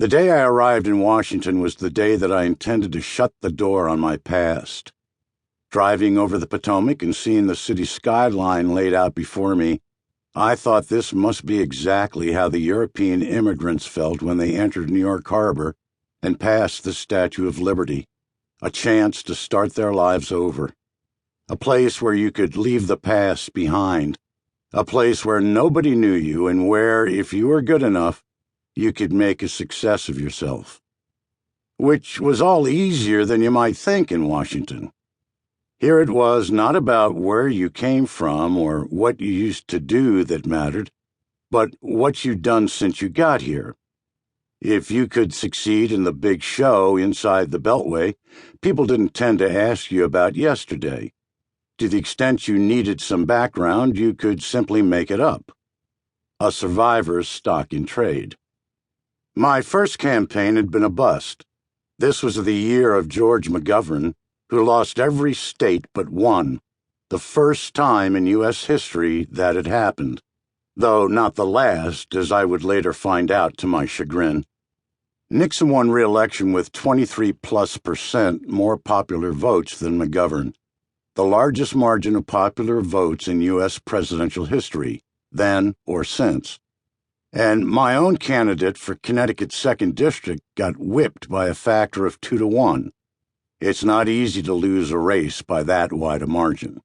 The day I arrived in Washington was the day that I intended to shut the door on my past. Driving over the Potomac and seeing the city skyline laid out before me, I thought this must be exactly how the European immigrants felt when they entered New York Harbor and passed the Statue of Liberty, a chance to start their lives over. A place where you could leave the past behind, a place where nobody knew you and where, if you were good enough, you could make a success of yourself. Which was all easier than you might think in Washington. Here it was not about where you came from or what you used to do that mattered, but what you'd done since you got here. If you could succeed in the big show inside the Beltway, people didn't tend to ask you about yesterday. To the extent you needed some background, you could simply make it up. A survivor's stock in trade. My first campaign had been a bust. This was the year of George McGovern, who lost every state but one, the first time in U.S. history that had happened, though not the last, as I would later find out to my chagrin. Nixon won re-election with 23+% more popular votes than McGovern, the largest margin of popular votes in U.S. presidential history, then or since. And my own candidate for Connecticut's 2nd District got whipped by a factor of 2-1. It's not easy to lose a race by that wide a margin.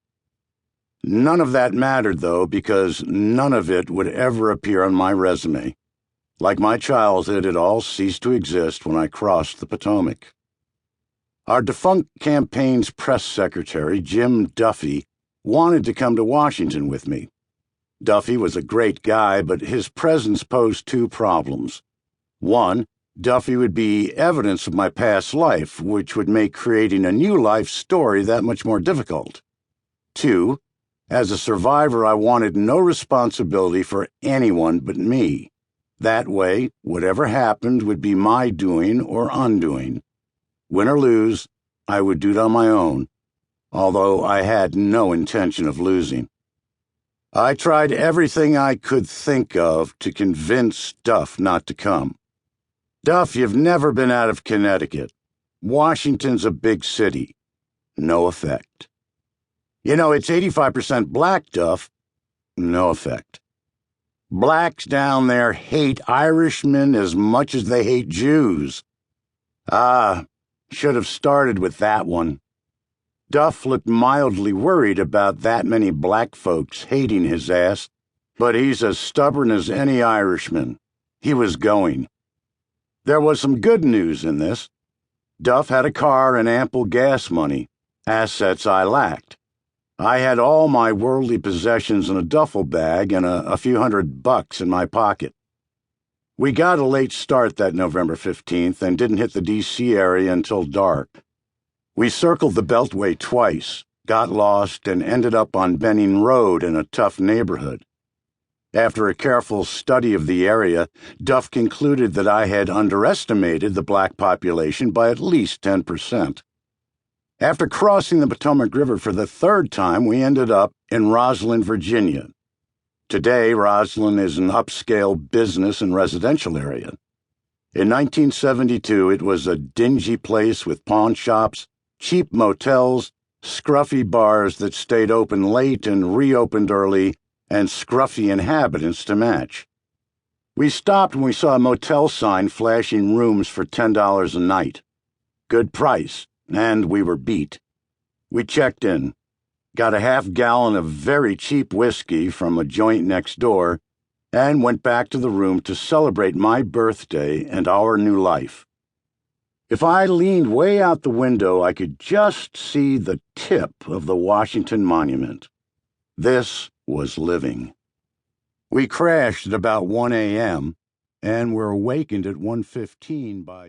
None of that mattered, though, because none of it would ever appear on my resume. Like my childhood, it all ceased to exist when I crossed the Potomac. Our defunct campaign's press secretary, Jim Duffy, wanted to come to Washington with me. Duffy was a great guy, but his presence posed two problems. One, Duffy would be evidence of my past life, which would make creating a new life story that much more difficult. Two, as a survivor, I wanted no responsibility for anyone but me. That way, whatever happened would be my doing or undoing. Win or lose, I would do it on my own, although I had no intention of losing. I tried everything I could think of to convince Duff not to come. Duff, you've never been out of Connecticut. Washington's a big city. No effect. You know, it's 85% black, Duff. No effect. Blacks down there hate Irishmen as much as they hate Jews. Should have started with that one. Duff looked mildly worried about that many black folks hating his ass, but he's as stubborn as any Irishman. He was going. There was some good news in this. Duff had a car and ample gas money, assets I lacked. I had all my worldly possessions in a duffel bag and a few $100 in my pocket. We got a late start that November 15th and didn't hit the D.C. area until dark. We circled the Beltway twice, got lost, and ended up on Benning Road in a tough neighborhood. After a careful study of the area, Duff concluded that I had underestimated the black population by at least 10%. After crossing the Potomac River for the third time, we ended up in Roslyn, Virginia. Today, Roslyn is an upscale business and residential area. In 1972, it was a dingy place with pawn shops, cheap motels, scruffy bars that stayed open late and reopened early, and scruffy inhabitants to match. We stopped when we saw a motel sign flashing rooms for $10 a night. Good price, and we were beat. We checked in, got a half-gallon of very cheap whiskey from a joint next door, and went back to the room to celebrate my birthday and our new life. If I leaned way out the window, I could just see the tip of the Washington Monument. This was living. We crashed at about 1 a.m., and were awakened at 1:15 by